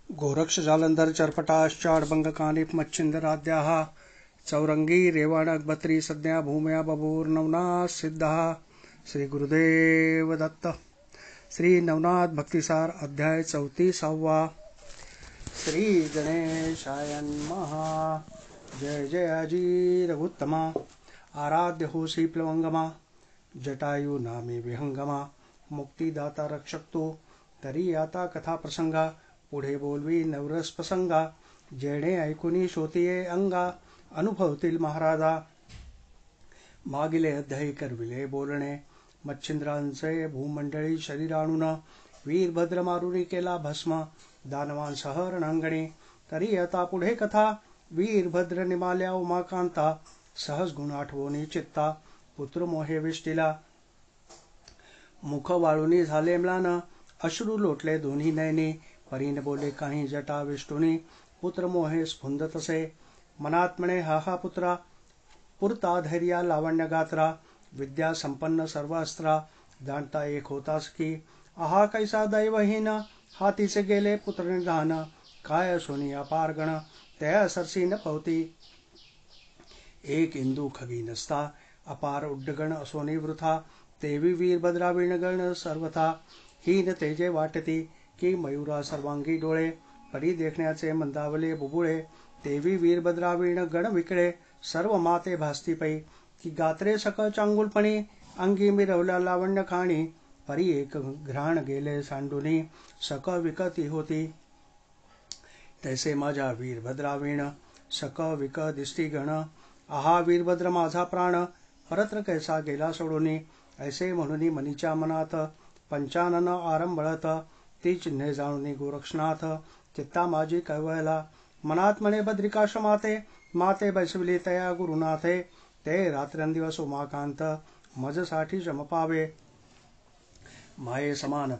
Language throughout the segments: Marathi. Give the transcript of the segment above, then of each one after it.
गोरक्ष जालंधर चर्पटाश्चाडभंगकानिप मच्छिंदराद्याः चौरंगी रेवाणगबत्री सद्या भूम्या बभूर्नवनाथ सिद्धः श्री गुरुदेव दत्त। श्री नवनाथ भक्तिसार अध्याय 34। श्री गणेशाय नमः। जय जय अजी रघुत्तमा आराध्य होसी प्लवंगमा जटायु नामे विहंगमा मुक्तिदाता रक्षकतो तरी आता कथा प्रसंगा पुढे बोलवी नवरस प्रसंगा जेणे ऐकुनी शोतिये अंगा अनुभवतील महाराजा मागिले अध्यायी करविले बोलणे मच्छिंद्रांचे भूमंडळी शरीराणून वीरभद्र मारुनी केला भस्म दानवांसह रणांगणी तरी आता पुढे कथा वीरभद्र निमाल्या उमाकांता सहज गुण आठवणी चित्ता पुत्र मोहे विष्टीला मुख वाळुनी झाले म्लान अश्रू लोटले दोन्ही नयनी परीन बोले काही जटा विष्णुनी पुत्र मोहे स्फुंद तसे मनात म्हणे हा हा पुत्रा पुरता धैर्या लावण्य गात्रा विद्या संपन्न सर्व अस्त्रा जाणता एक होतास की आहा कैसा दैवहीन हातीचे गेले पुत्र निधान काय सोनी अपार गण त्या सरसी न पवती एक इंदू खगी नसता अपार उड्डगण असोनी वृथा तेवी वीरभद्रा विणगण सर्वथा हीन तेजे वाटती की मयूरा सर्वांगी डोळे परी देखण्याचे मंदावले बुबुळे तेवी वीरभद्रा विण गण विकळे सर्व माते भासती पै की गात्रे सकळ चांगुलपणी अंगी मिरवल्या लावण्य खाणी परी एक घ्राण गेले सांडुनी सकळ विकती होती तैसे माझ्या वीरभद्रा विण सकळ विक दिसती गण आहा वीरभद्र माझा प्राण परत्र कैसा गेला सोडूनी ऐसे म्हणून मनीच्या मनात पंचानन आरंभळत ती चिन्हे जाणून गोरक्षनाथ चित्ता माझी कळवळला मनात म्हणे बद्रिकाश माते माते बैसविली तया गुरुनाथे ते रात्रंदिवस उमाकांत मजसाठी श्रम पावे माये समान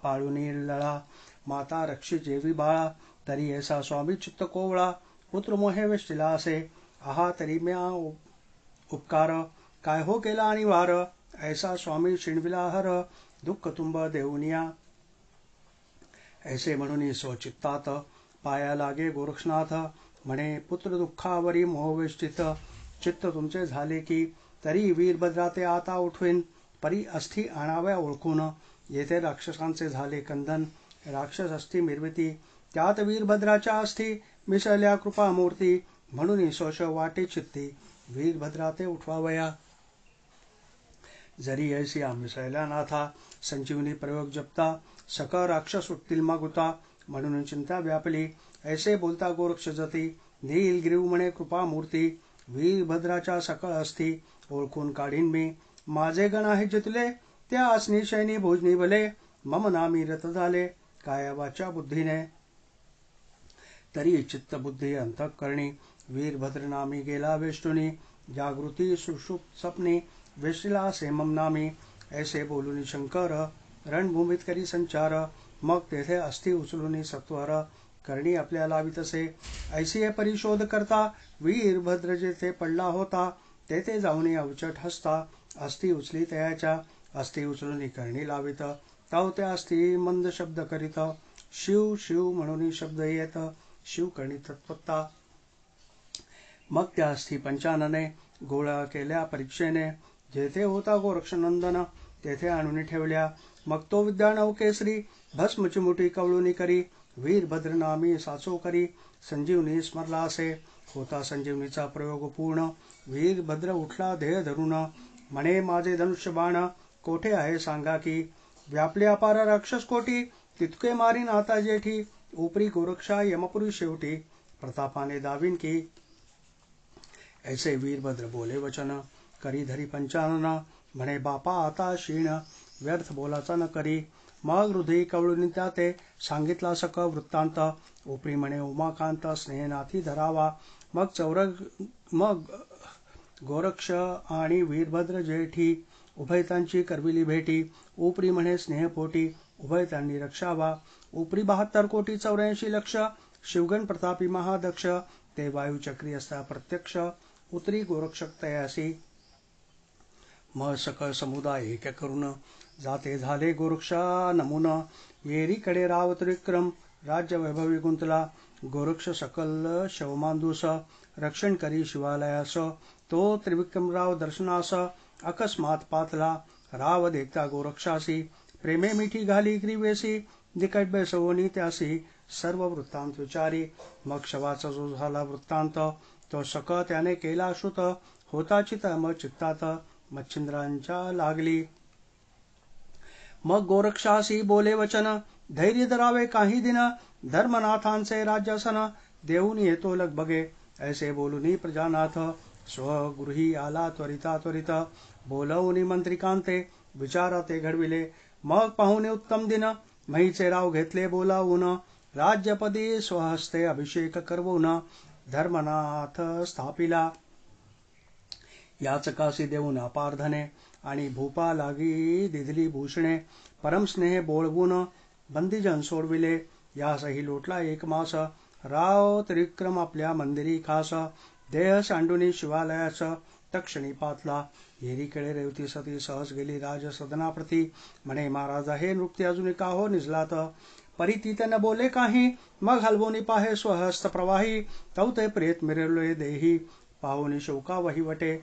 पाळुनी लळा माता रक्षी जेवी बाळा तरी ऐसा स्वामी चित्त कोवळा पुत्र मोहे वेष्टीला असे आहा तरी म्या उपकार काय हो केला आणि वार ऐसा स्वामी शिणविला हर दुःख तुंब देऊनिया ऐसे म्हणून स्वचित्तात पाया लागे गोरक्षनाथ म्हणे पुत्र दुःखावरी मोहवेष्टित चित्त तुमचे झाले की तरी वीरभद्रा ते आता उठवीन परी अस्थि आणाव्या ओळखून येथे राक्षसांचे झाले कंदन राक्षस अस्थि मिरविती त्यात वीरभद्राच्या अस्थि मिसळल्या कृपामूर्ती म्हणून सोश वाटे चित्ती वीरभद्रा ते उठवावया जरी ऐसी मिसळल्या नाथा संजीवनी प्रयोग जपता सकळ राक्षस उठतील मागुता म्हणून चिंता व्यापली ऐसे बोलता गोरक्ष जती नीलगिरीव म्हणे कृपामूर्ती वीरभद्राच्या सकळ असती ओळखून काढीन मी माझे गण आहे जितले त्या असनी शैनी भोजनी भले मम नामी रत झाले काया वाचा बुद्धीने तरी चित्त बुद्धी अंतःकरणी वीरभद्र नामी गेला वेष्टुनी जागृती सुषुप्त सपनी वेष्टीला सेमम नामी ऐसे बोलूनी शंकर रणभूमीत करी संचार मग तेथे अस्थि उचलूनी सत्वर करणी आपल्या लावितसे ऐसी परिशोध करता वीरभद्र जेथे पडला होता तेथे जाऊनी अवचट हसता अस्थि उचली तयाच्या अस्थि उचलूनी करणी लावित तव त्या अस्थि मंद शब्द करीत शिव शिव म्हणून शब्द येत शिव करणी तत्पत्ता मग त्या अस्थि पंचानने गोळा केल्या परीक्षेने जेथे होता गोरक्षनंदन तेथे आणून ठेवल्या मग तो विद्या नवकेसरी भस्म चिमुटी कवळुनी करी वीरभद्र नामी साचो करी संजीवनी स्मरला असे होता संजीवनीचा प्रयोग पूर्ण वीरभद्र उठला ध्येय धरून म्हणे माझे धनुष्य बाण कोठे आहे सांगा की व्यापले अपार राक्षस कोटी तितके मारीन आता जेठी उपरी गोरक्षा यमपुरी शेवटी प्रतापाने दावीन की ऐसे वीरभद्र बोले वचन करी धरी पंचानन म्हणे बापा आता क्षीण व्यर्थ बोलाचा न करी मग हृदय कवळून त्याते सांगितला सक वृत्तांत उपरी म्हणे उमाकांत स्नेहनाथी धरावा मग गोरक्ष आणि वीरभद्र जेठी उभयतांची करविली भेटी उपरी म्हणे स्नेहपोटी उभयतांनी रक्षावा उपरी 72 कोटी 84 लक्ष शिवगण प्रतापी महादक्ष ते वायुचक्री असता प्रत्यक्ष उतरी गोरक्षक तयासी मग सकळ समुदाय एक करून जाते झाले गोरक्षा नमुना येरीकडे रावत विक्रम राज्य वैभवी गुंतला. गोरक्ष सकल शवमांदूस रक्षण करी शिवालयास. तो त्रिविक्रमराव दर्शनास अकस्मात पातला. राव देखता गोरक्षासी प्रेमे मिठी घाली ग्रीवेसी. निकट बैसवोनी त्यासी सर्व वृत्तांत विचारी. मग शवाचा जो झाला वृत्तांत तो सक त्याने केला श्रुत. होता चित मग चित्तात मच्छिंद्रांच्या लागली. मग गोरक्षासी बोले वचन धैर्य धरावे काही दिन. धर्मनाथांचे राज्यासन देऊन येतो लगबगे. ऐसे बोलूनी प्रजानाथ स्वगृही आला त्वरिता त्वरित. बोलवूनी मंत्रिकांते विचारा ते घडविले. मग पाहुणे उत्तम दिन महीचे राव घेतले बोलावून. राज्यपदी स्वहस्ते अभिषेक करवून धर्मनाथ स्थापिला. याचकासी देऊन अपार धने आणि भूपा लागी दिधली भूषणे. परमस्नेह बोळवून बंदीजन सोडविले. यासही लोटला एक मास. राव त्रिविक्रम आपल्या मंदिरी खास. देह सांडुनी शिवालयास तक्षणी पातला. येरीकडे रेवती सती सहज गेली राजसदनाप्रती. म्हणे महाराजा हे नृत्य अजून का हो निजलात. परितीत न बोले काही. मग हलवोनी पाहे स्वहस्त प्रवाही. तवते प्रेत मिरवले देही. पाहुनी शोका वहिवटे.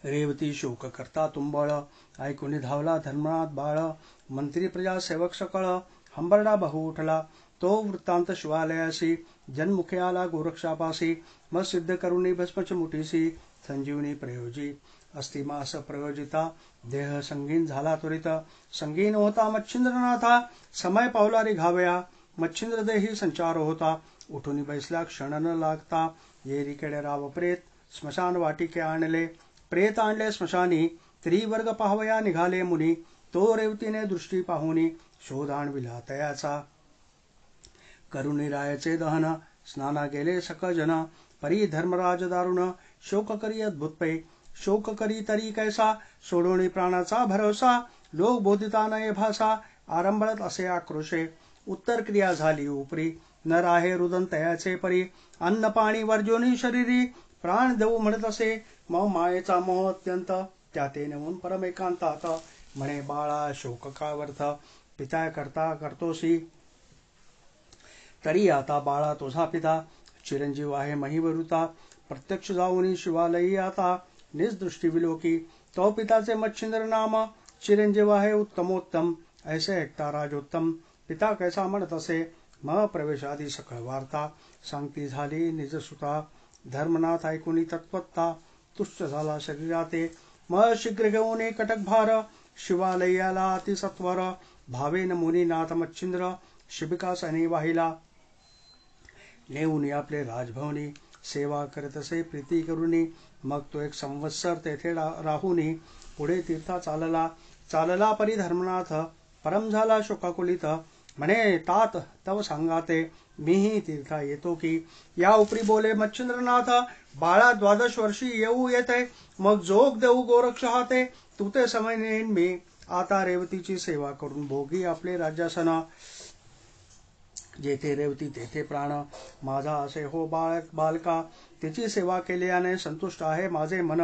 रेवती शोक करता तुंबळ. ऐकुनी धावला धर्मनाथ बाळ. मंत्री प्रजा सेवक सकळ. हंबरडा बहु उठला. तो वृत्तांत शिवालयासी. जन्मुखे आला गोरक्षापासी. मग सिद्ध करुणी भस्मच मुठीसी. संजीवनी प्रयोजी अस्थिमास प्रयोजिता. देह संगीन झाला त्वरित. संगीन होता मच्छिंद्रनाथा. समय पावला रे घावया. मच्छिंद्र देही संचार होता. उठून बैसला क्षण न लागता. येरीकडे राव प्रेत स्मशान वाटिके आणले. प्रेत आणले स्मशानी. त्रिवर्ग पाहवया निघाले मुनी. तो रेवतीने दृष्टी पाहुनी शोध आणविला तयाचा. करुणी रायाचे दहन स्नाना गेले सकजन. परी धर्मराज दारुण शोक करी अद्भुत पै. शोक करी तरी कैसा सोडोणी प्राणाचा भरोसा. लोक बोधिता नये भाषा आरंभळत असे आक्रोशे. उत्तर क्रिया झाली उपरी न राहे रुदन तयाचे परी. अन्न पाणी वर्जोनी शरीरी प्राण देऊ म्हणत असे. मग मायेचा मोह अत्यंत त्या ते नेऊन परमेकांतात. म्हणे बाळा शोक का व्यर्थ पिता करता करतोसी. तरी आता बाळा तुझा पिता चिरंजीव आहे महिवरुता. प्रत्यक्ष जाऊनी शिवालयी आता निजदृष्टी विलोकी. तो पिताचे मच्छिंद्र नाम चिरंजीव आहे उत्तमोत्तम. ऐसे ऐकता राजोत्तम पिता कैसा म्हणत असे. मग प्रवेशादी सकळ वार्ता सांगती झाली निजसुता. धर्मनाथ ऐकुनी तत्वत्ता तुष्ट झाला शरीराते. मग शीघ्र घेऊन कटकभार शिवालयाला अतिसत्वर. भावेन मुनीनाथ मच्छिंद्र शिबिकासनी वाहिला. नेऊन आपले राजभवनी सेवा करत असे प्रीती करुनी. मग तो 1 संवत्सर तेथे राहुनी पुढे तीर्था चालला. चालला परी धर्मनाथ परम झाला शोकाकुलित. म्हणे तात तव सांगाते मीही तीर्था येतो की. या उपरी बोले मच्छिंद्रनाथ बाळा 12 वर्षी येऊ येते. मग जोग देऊ गोरक्ष हाते. तू ते समय नेन मी आता रेवतीची सेवा करून भोगी आपले राज्यासन. जेथे रेवती तेथे प्राण माझा असे हो बालका. तिची सेवा केल्याने संतुष्ट आहे माझे मन.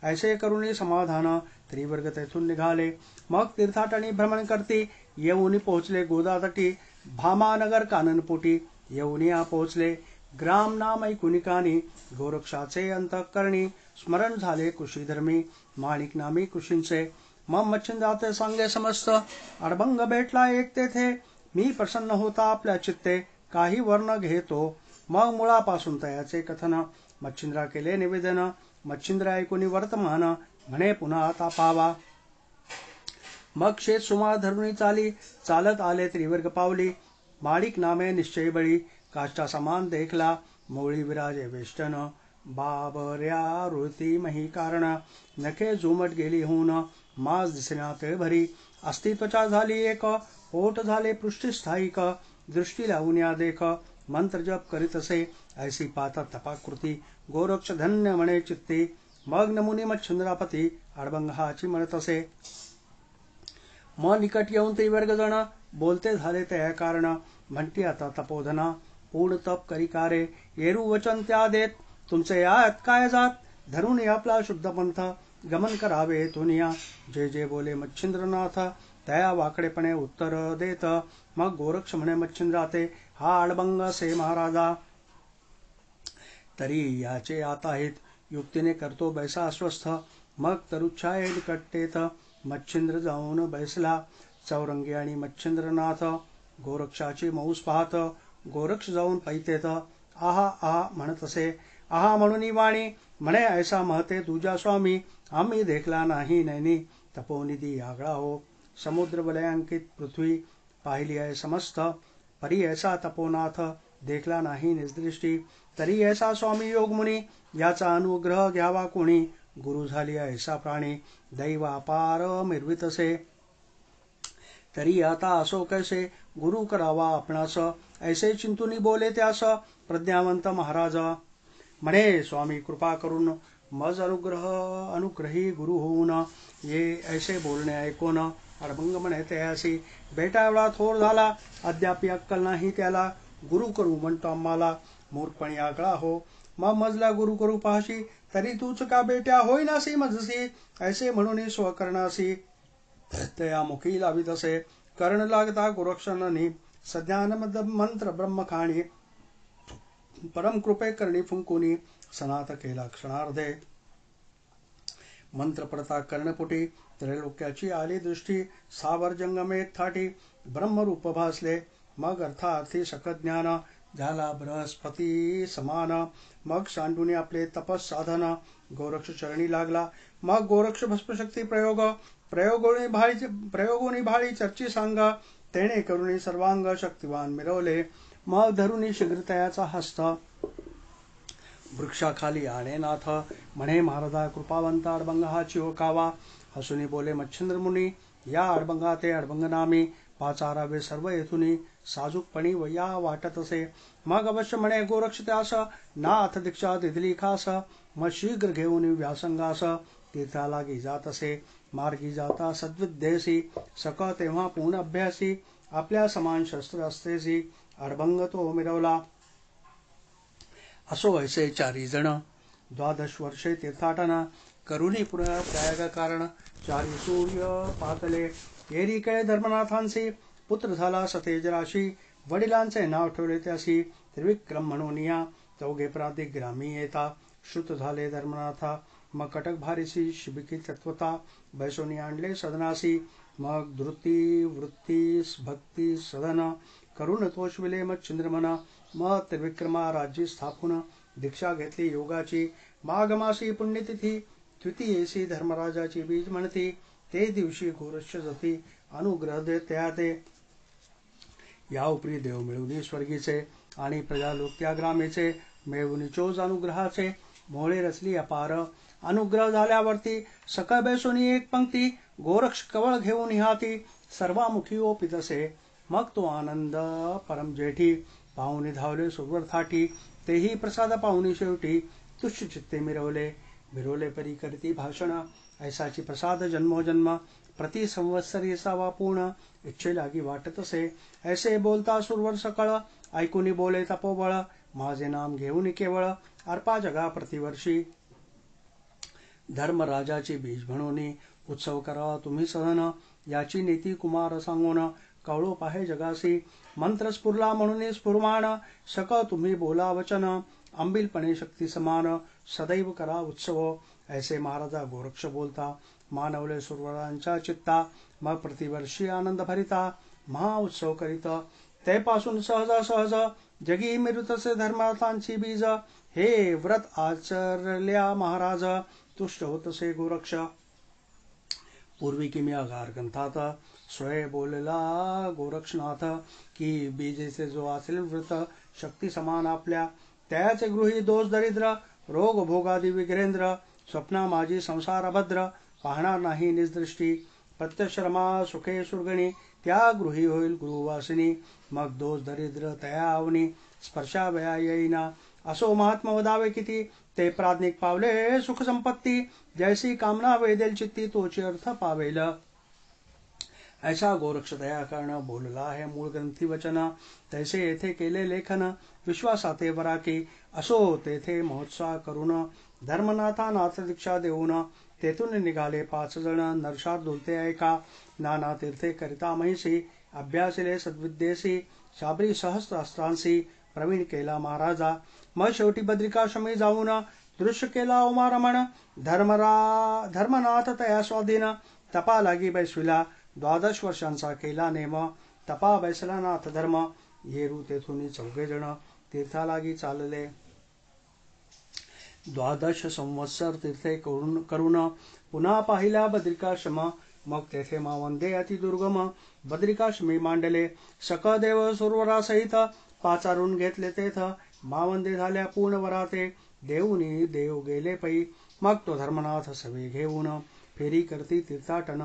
ऐसे करुणी समाधान त्रिवर्ग तेथून निघाले. मग तीर्थाटणी भ्रमण करती येऊनी पोहोचले गोदातटी. भामानगर काननपोटी येऊनिया पोहोचले. ग्राम नाम ऐकुनिकानी गोरक्षाचे अंतःकरणी. स्मरण झाले कृषीधर्मी माणिक नामी कृषींचे. मग मच्छिंद्राचे सांगे समस्त अडभंग भेटला एक तेथे. मी प्रसन्न होता आपल्या चित्ते काही वर्ण घेतो. मग मुळापासून तयाचे कथन मच्छिंद्रा केले निवेदन. मच्छिंद्र ऐकुनी वर्तमान म्हणे पुन्हा आता पावा. मग शेत सुमार धरुणी चाली. चालत आले त्रिवर्ग पावली. माणिक नामे निश्चय बळी काष्टा समान देखला. मोळी विराजे वेष्टन बाबऱ्या रुळती मही कारण. नखे झुमट गेली होऊन माज दिसना ते भरी. अस्तित्वचा झाली एक ओठ झाले पृष्ठस्थायिक. दृष्टी लावून या देख मंत्र जप करीत असे. ऐसी पाता तपाकृती गोरक्ष धन्य म्हणे चित्ती. मग नमुनी मच्छिंद्रापती अडबंग हाची म्हणत असे. मग निकट येऊन त्रिवर्ग जण बोलते झाले त्या कारण. म्हणती आता तपोधना पूर्ण तप करी कारे. येरू वचन त्या देत तुमचे यात काय जात. धरून आपला शुद्ध पंथ गमन करावे तुनिया. जे जे बोले मच्छिंद्रनाथ तया वाकडेपणे उत्तर देत. मग गोरक्ष म्हणे मच्छिंद्राते, हा अडबंग से महाराजा, तरी याचे आता आहेत. युक्तीने करतो बैसा अस्वस्थ. मग तरुच्छाये निकटेत मच्छिंद्र जाऊन बैसला. चौरंगी आणि मच्छिंद्रनाथ गोरक्षाची मौस पाहत. गोरक्ष जाऊन पैतेत. आहा आहा म्हणत असे. आहा म्हणून वाणी म्हणे, ऐसा महते तुझ्या स्वामी, आम्ही देखला नाही नैनी. तपोनिधी आगळा हो, समुद्र वलयांकित पृथ्वी पाहिली आहे समस्त. परी ऐसा तपोनाथ देखला नाही निजदृष्टी. तरी ऐसा स्वामी योगमुनी, याचा अनुग्रह घ्यावा कोणी. गुरु झाली ऐसा प्राणी, दैव अपार मिरवितसे. तरी आता असो कैसे, गुरु करावा आपणास. ऐसे चिंतुनी बोले त्यास प्रज्ञावंत महाराज. म्हणे, स्वामी कृपा करून मज अनुग्रही गुरु होऊन ये. ऐसे बोलणे ऐकून अडबंग म्हणे त्यासी, बेटा एवढा थोर झाला, अद्यापी अक्कल नाही त्याला. गुरु करू म्हणतो आम्हाला, मूर्खपणी आगळा हो. मग मजला गुरु करू पाहशी, तरी तूच का बेट्या होईनासी मजसी. ऐसे म्हणून स्वकर्णासी तया मुखी लावित असे. कर्ण लागता गोरक्षांनी सज्ञान मंत्र ब्रह्मखाणी. परम कृपे करणी फुंकुनी सनात केला क्षणार्धे. मंत्र पडता कर्णपुटी, त्रैलोक्याची आली दृष्टी. सावर जंगमे थाटी, ब्रह्मरूप भासले. मग अर्थार्थी सकत ज्ञान, झाला बृहस्पती समान. मग सांडून आपले तपस साधन, गोरक्ष चरणी लागला. मग गोरक्ष भस्मशक्ती प्रयोग, प्रयोगोनी भाळी चर्ची सांग. तेणे करुणी सर्वांग शक्तिवान मिरवले. मग धरुणी शीघ्र तयाचा हस्त, वृक्षाखाली आणे नाथ. म्हणे महाराजा कृपावंत अडबंग हा चिवकावा. हसुनी बोले मच्छिंद्र मुनी, या अडबंगा ते अडबंग नामी. पाचारावे सर्व येथुनी, साजूकपणी वया वाटत असे. मग अवश्य म्हणे गोरक्ष त्यास, नाथ दीक्षा दिधली खास. मग शीघ्र घेऊन व्यासंगास, तीर्थालागी जात असे. मार्गी जाता सद्विद्येसी, सक तेव्हा पूर्ण अभ्यासी. आपल्या समान शस्त्र असतेसी, अडबंग तो मिरवला. असो ऐसे 4 जण, 12 वर्षे तीर्थाटन. करुणी पुन्हा त्याग कारण, 4 सूर्य पातले. एरी कळे धर्मनाथांसी, पुत्र झाला सतेज राशी. वडिलांचे नाव ठेवले त्यासी, त्रिविक्रम म्हणून या. 4 प्रांतिक ग्रामी येता, श्रुत झाले धर्मनाथा. मग कटक भारीसी शिबिकी तत्वता, बैसोनी आणले सदनासी. मग धृती वृत्ती भक्ती सदन, करुण तोषविले मच्छिंद्रमन. मग त्रिविक्रमा राज्य स्थापून, दीक्षा घेतली योगाची. माघमासी पुण्यतिथी, द्वितीयेसी धर्मराजाची बीज म्हणती. ते दिवशी गोरक्ष जती, अनुग्रह दे त्या ते. या उपरी देव मिळवणी स्वर्गीचे, आणि प्रजालोक त्या ग्रामेचे. मिळवणी चोज अनुग्रहाचे, मोळे रचली अपार. अनुग्रह झाल्यावरती सकळ बैसोनी एक पंक्ती. गोरक्ष कवळ घेऊन हाती, सर्वामुखी ओपित असे. मग तो आनंद परम जेठी, पाहुणे धावले सुरवर थाटी. तेही प्रसाद पाहुणी शेवटी, तुष्य चित्ते मिरवले परी करती भाषण. ऐसाची प्रसाद जन्मोजन्म, प्रति संवत्सरी असावा पूर्ण. इच्छे लागी वाटत असे. ऐसे बोलता सुरवर सकळ, ऐकुनी बोले तपोबळ. माझे नाम घेऊन केवळ, अर्पा जगा प्रतिवर्षी. धर्मराजाची बीज म्हणून, उत्सव करा तुम्ही सहन. याची नीती कुमार सांगून, कवळो पाहे जगासी. मंत्र स्फुरला म्हणून स्फुरमाण, सक तुम्ही बोला वचन. आंबिलपणे शक्ती समान, सदैव करा उत्सव. ऐसे महाराजा गोरक्ष बोलता, मानवले सुरवरांच्या चित्ता. मग प्रतिवर्षी आनंद भरिता, महा उत्सव करीत. तेपासून सहज जगी मिरुतसे धर्मार्थांची बीज. हे व्रत आचरल्या महाराज, तुष्ट होतसे गोरक्ष. पूर्वी किमी अगार ग्रंथात, स्वय बोलला गोरक्षनाथ. की बीजेचे जो असेल व्रत, शक्ती समान आपल्या. त्याचे गृही दोष दरिद्र, रोग भोगादी विघ्रेंद्र. स्वप्ना माझी संसार अभद्र, पाहणार नाही निजदृष्टी. प्रत्यश्रमा सुखे सुरगणी, त्या गृही होईल गुरुवासिनी. मग दोष दरिद्र तया आवनी, स्पर्शावया येईना. असो महात्मा वदावे किती, ते प्राज्ञिक पावले सुख संपत्ती. जैसी कामना वेदेल चित्ती, तोची अर्थ पावेल. ऐसा गोरक्ष दया कर्ण, बोलला आहे मूळ ग्रंथी वचन. तैसे येथे केले लेखन, विश्वासाते वराकी. असो तेथे महोत्साह करून, धर्मनाथा नाथ दीक्षा देऊन. तेथून निघाले 5 जण. नरशार्दूल ऐका नाना तीर्थे करिता महिषी. अभ्यासिले सद्विद्येसी शाबरी सहस्रास्त्रांशी. प्रवीण केला महाराजा. मग शेवटी बद्रिकाश्रमी जाऊन दृश्य केला उमारमण. धर्मनाथ तया स्वाधीन. तपा लागी बैसविला 12 वर्षांचा केला नेम. तपा बैसला नाथ धर्म. येरू तेथून 14 जण तीर्थालागी चालले. 12 संवत्सर तीर्थे करून पुन्हा पाहिला बद्रिकाश्रम. मग तेथे मावंदे अति दुर्गम बद्रिकाश्रमी मांडले. सकदेव सुरवरासहित पाचारून घेतले तेथ. मावंदे झाल्या पूर्ण वराते. देऊनी देव गेले पै. मग तो धर्मनाथ सवे घेऊन फेरी करती तीर्थाटन.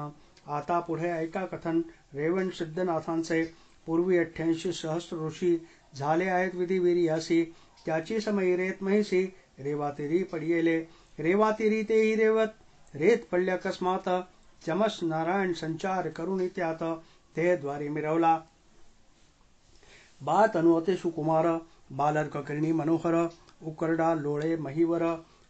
आता पुढे ऐका कथन रेवण सिद्धनाथांचे. पूर्वी 88 सहस्र ऋषी झाले आहेत विधिवीर्यासी. त्याची समयी रेत महिषी रेवातिरी पडियेले. रेवातिरी तेही रेवत रेत पडले अकस्मात. चमस नारायण संचार करून त्यात ते द्वारी मिरवला. बा तनु अति सुकुमार बालर्क करिणी मनोहर. उकरडा लोळे महीवर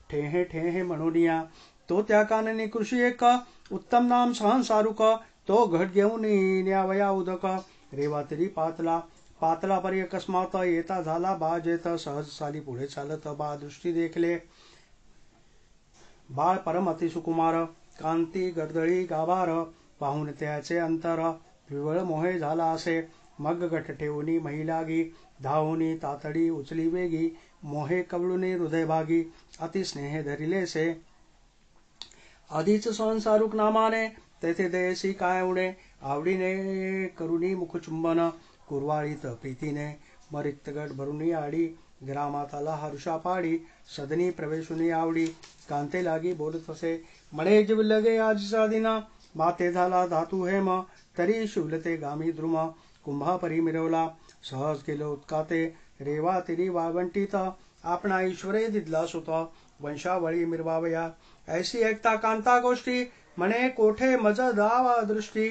ठेहे ठेहे मनोनिया. तो त्या काननी कृषी एक उत्तम नाम सहंसारुक. तो घट घेऊन न्यावया उदक. रेवातिरी पातला परी अकस्मात येता झाला बाजेत. सहज साली पुढे चालत बा दृष्टी देखले. बाळ परम अति सुकुमार कांती गर्दळी गाभार. पाहून त्याचे अंतर विवळ मोहे झाला असे. मग गट ठेवूनी महिलागी धावूनी तातडी उचली वेगी. मोहे कवळुनी हृदय भागी अति स्नेह धरिलेसे. आधीच संसारुक नामाने तेथे दयसी काय उडे. आवडीने करुणी मुखचुंबन कुरवाळीत प्रीतीने. मरिक्त गट भरुनी आडी ग्रामात आला हर्षा पाडी. सदनी प्रवेशुनी आवडी कांते लागी बोलत असे. मळे जीव लगे आजचा दिना माते झाला धातू हेम. तरी शिवलते गामी द्रुम कुंभापरी मिरवला. सहज केलं उत्काते रेवा तिरी वावंटीत. आपणा ईश्वरे दिदला सुत वंशावळी मिरवावया. ऐसी ऐकता कांता गोष्टी म्हणे कोठे मज दावा दृष्टी.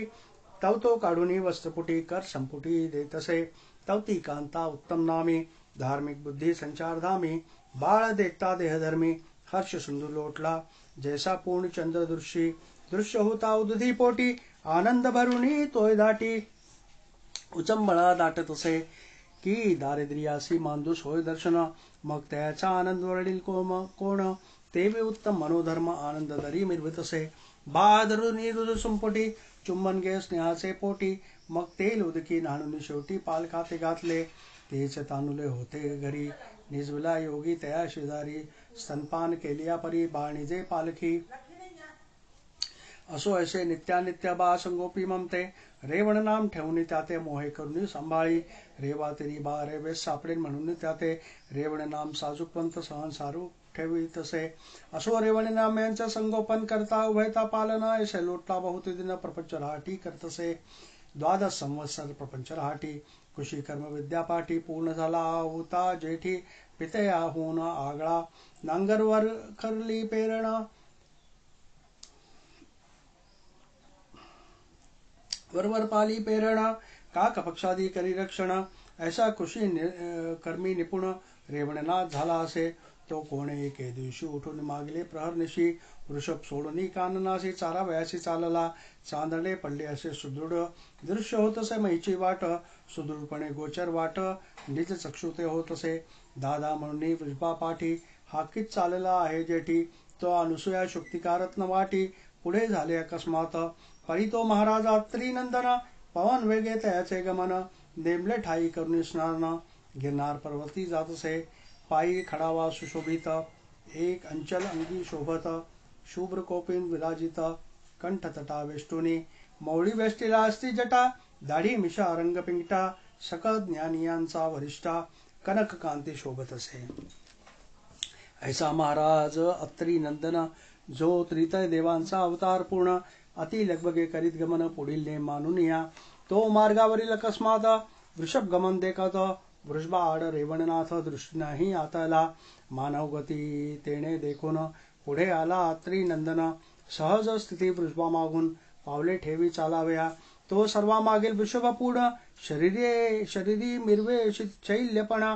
तवतो काढूनी वस्त्रपुटी कर संपुटी देतसे. तवती कांता उत्तम नामी धार्मिक बुद्धी संचार धामी. बाळ देखता देहधर्मी हर्ष सुंदर लोटला. जैसा पूर्ण चंद्र दृश्य होता उदधी पोटी. आनंद भरुनी तोय दाटी उचंबळा दाटत असे की दारिद्र्यासी मांदूस होय दर्शन. मग त्याचा आनंद वडील कोण तेवी उत्तम मनोधर्म आनंद दरी मिरवित असे. बाधरुनी रुदु संपुटी चुंबन घे स्नेहाचे पोटी. मग तेल उदकी नाणुनी शेवटी पाल खाते घातले. तेच तानुले होते घरी निजविला योगी तया शेजारी. स्तनपान केलिया परी बाळनिजे पालखी. असो ऐसे नित्यानित्य बा संगोपी ममते. रेवण नाम ठेवून त्याते मोहे करून सांभाळी. रेवातिरी बा रेवेस सापडेल म्हणून त्याते. रेवण नाम साजूकवंत सहंसारू ठेवी तसे. असो रेवण नाम यांचे संगोपन करता उभयता पालना. ऐसे लोटला बहुत दिन प्रपंच राहाटी करतसे. 12 संवत्सर प्रपंच राहाटी कुशी कर्म विद्या पाठी. पूर्ण झाला होता जेठी पिते होऊन आगळा. नांगरवर खरली पेरणा वरवर पाली पेरणा. काक पक्षादी करी रक्षण. ऐसा कृषी कर्मी निपुण रेवणनाथ झाला असे. तो कोणे एके दिवशी उठून मागले प्रहरनिशी. वृषभ सोडून काननाशी चारावयाशी चालला. चांदणे पडले असे सुदृढ दृश्य होत असे. मैची वाट सुदृढपणे गोचर वाट निज चक्षुते होत असे. दादा म्हणून वृषभा पाठी हाकीत चालला आहे जेठी. तो अनुसूया शुक्तिकारत्न वाटी पुढे झाले अकस्मात. परी तो महाराज अत्रीनंदन पवन वेगे त्याचे गमन. नेमले ठाई करून स्नान गिरनार पर्वती जातसे. पायी खडावा सुशोभित एक अंचल अंगी शोभत. शुभ्र कोपिन विराजित कंठ तटा वेष्टुनी. मौळी वेष्टीला असती जटा दाढी मिशा रंग पिंगटा. सकळ ज्ञानियांचा वरिष्ठा कनक कांती शोभत असे. ऐसा महाराज अत्री नंदन जो त्रितय देवांचा अवतार पूर्ण. अति लगबगे करीत गमन पुढील नेम मानून या. तो मार्गावरील अकस्मात वृषभ गमन देखत. वृषभा आड रेवणनाथ दृष्टी नाही आतला. मानव गती तेने देखून पुढे आला अत्री नंदन. सहज स्थिती वृषभा मागून पावले ठेवी चालावया. तो सर्वा मागील वृषभ पूर्ण शरीरी मिरवे शैल्यपणा.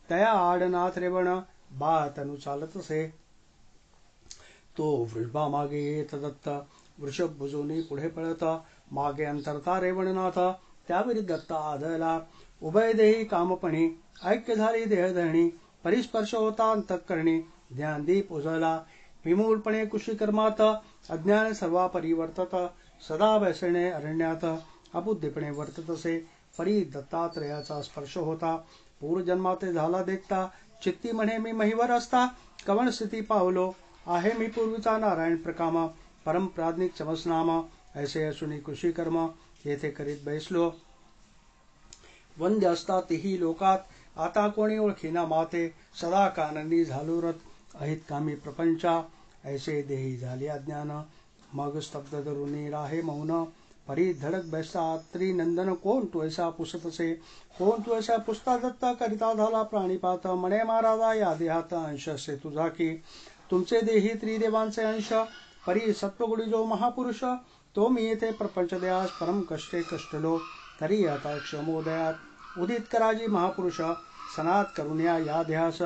तया आडनाथ रेवण बा तनु चालत असे. तो वृषभा मागे येत दत्त, वृषभ भुजोनी पुढे पळत, मागे अंतरता रेवणनाथ, त्याविरुद्ध दत्त आदळला. उभय देही कामपणी, ऐक्य झाली देहधरणी, परिस्पर्श होता अंतःकरणी, ज्ञानदीप उजळला. विमूळपणे कुशीकर्मात, अज्ञान सर्वा परिवर्तत, सदा बैसणे अरण्यात, अबुद्धीपणे वर्ततसे, परी दत्तात्रयाचा स्पर्श होता. पूर्वजन्माते झाला देखता, चित्ती म्हणे मी महिवर असता, कवण स्थिती पावलो, आहे मी पूर्वीचा नारायण प्रकाम, परम प्राज्ञिक चमसनाम, ऐसे असूनी कुशीकर्म, येथे करीत बैसलो. वंद्य असता तिही लोकात, आता कोणी ओळखीना माते, सदा काननी झालो रथ, अहित कामी प्रपंचा, ऐसे देही झाले अज्ञान, मग स्तब्ध धरुनी राहे मौन, परी धडक बैसा त्रिनंदन, कोण तू ऐसा पुसतसे, कोण तू ऐसा पुसता दत्ता, करिता झाला प्राणीपात, म्हणे महाराजा या देहात अंश असे तुझा की, तुमचे देही त्रिदेवांचे अंश, परी सत्वगुणी जो महापुरुष, तो मी येथे प्रपंच देहास परम कष्टे कष्टलो, तरी आता क्षमोदयात उदित कराजी महापुरुष, सनात करुण्या या देहास,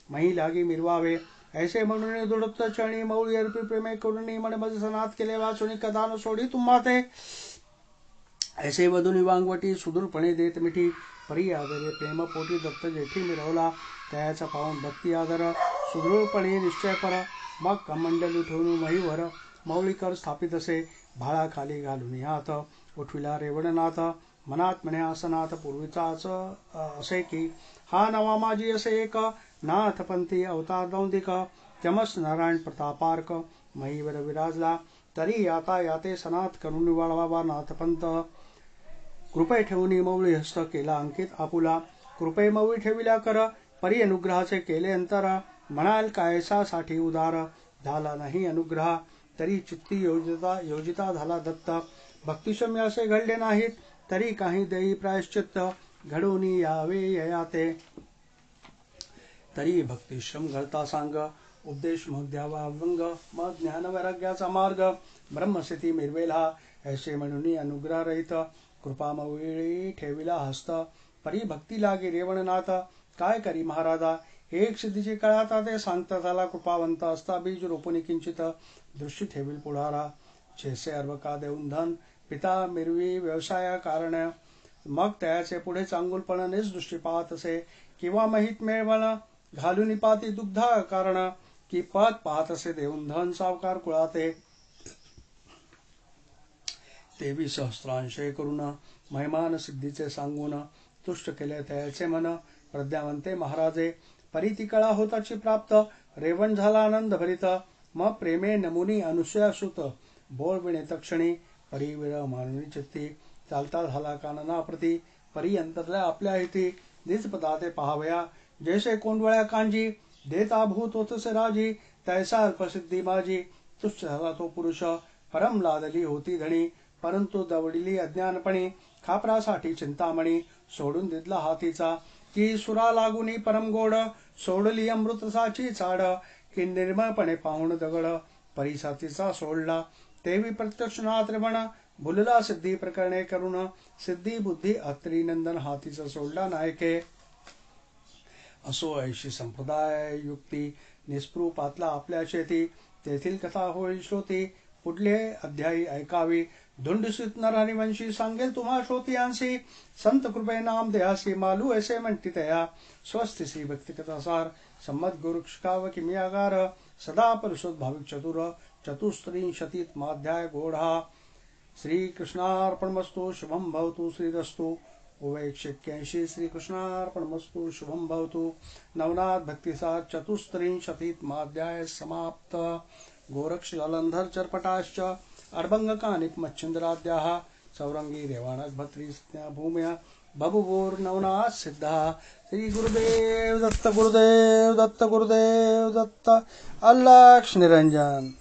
मही लागी मिरवावे, ऐसे म्हणून दुडत चरणी, मौळी अर्पी प्रेमे करुणी, म्हणे मज सनात केले वाचुनी, कदा न सोडी तुम्हा ते, ऐसे वधुनी वांगवटी, सुदूरपणे देत मिठी, परी आदरे प्रेम पोटी, दत्त जेठी मिरवला, त्याचा पाहून भक्ती आदर, सुदृढपणे निश्चय पर, मग कमंडल उठवून महीवर, मौळीकर स्थापित असे, भाळा खाली घालून हात, उठविला रेवणनाथ, मनात म्हणे आसनात पूर्वीचाच असे की, हा नवा माझी असे एक, नाथपंथी अवतार दौंदिक, चमस नारायण प्रतापार्क, महीवर विराजला, तरी आता याते सनात करून वाळवावा नाथपंथ, कृपे ठेवून मौळी हस्त केला अंकित आपुला, कृपे मौळी ठेविल्या कर, परी अनुग्रहाचे केले अंतर, म्हणाल कायसा साठी उदार, झाला नाही अनुग्रह, तरी चित्ती योजिता झाला दत्त, भक्तिशम्य असे घडले नाहीत, तरी काही देई प्रायश्चित्त, घडून यावे ययाते, तरी भक्तिश्रम घडता सांग, उपदेश मग द्यावा अभंग, मग ज्ञान वैराग्याचा मार्ग, ब्रह्मस्थिती मिरवेला, ऐसे म्हणून अनुग्रह रहित, कृपा मौळी ठेविला हस्त, परी भक्ती लागे रेवणनाथ, काय करी महाराजा, एक सिद्धीची कळाता ते सांगता झाला, कृपावंत असता बीज रोपुनी किंचित, दृष्टी ठेवील पुढारा, जैसे अर्वका देऊन धन, पिता मिरवी व्यवसाया कारण, मग त्याचे पुढे चांगुलपण निजदृष्टी पाहत असे, किंवा महित मेळवण घालून पाती दुग्धा कारण, की पद पाहत असे देऊन धन सावकार कुळाते, तेवी सहस्रांशे करून, महिमान सिद्धीचे सांगून, तुष्ट केले त्याचे मन, प्रज्ञावंते महाराजे, परी ती कळा होताची प्राप्त, रेवण झाला आनंद भरित, मग प्रेमे नमुनी अनुसया सुत, बोल विणे तक्षणी, परी विरह मानुनी चित्ती, चालता झाला कानना प्रती, परी अंतरल्या आपल्या हिती, निज पदाते पहावया, जैसे कोंडवळ्या कांजी, देता भूत होतसे राजी, तैसा अल्पसिद्धी माझी, तुच्छ झाला तो पुरुष, परम लादली होती धणी, परंतु दवडिली अज्ञानपणी, खापरासाठी चिंतामणी, सोडून दिदला हातीचा, की सुरा लागुनी परम गोड, सोडली अमृतसाची चाड, की निर्मळपणे पाहून दगड, परिसातीचा सोडला, तेवी प्रत्यक्षनाथ रेवण, भुलला सिद्धी प्रकरणे करून, सिद्धी बुद्धी अत्रिनंदन हातीचा सोडला नायके, असो ऐशी संप्रदाय युक्ती, निस्पृपातला आपल्या शेती, तेथील कथा होईल श्रोती, पुढले अध्यायी ऐकावी, धुंडसित नरहरिवंशी सांगेल तुम्हा श्रोती यांसी, संत कृपे नाम देहासी, मालू ऐसे म्हणती तया, स्वस्ति श्री भक्ति कथा सार, सम्मत गुरु शिकाव किमियागार, सदा परिशुद्ध भाविक चतुर, चतुस्त्रिंशतितमाध्याय गोढ़ा, श्री कृष्णार्पणमस्तु, शुभम भवतु, श्रीरस्तु, 181 श्री कृष्णार्पणमस्तु, शुभम भवतु, नवनाथ भक्तिसार, चतुस्त्रिंशतितमाध्याय समाप्त, गोरक्ष जलंधर चरपटाश्च, अर्भंगकानिक मच्छिंद्राद्याः, चौरंगी रेवाणक भत्री सत्या भूम्या, बभुवोर नवनाथ सिद्धा, श्री गुरुदेव दत्त, गुरुदेव दत्त, गुरुदेव दत्त, अल्लाक्ष निरंजन।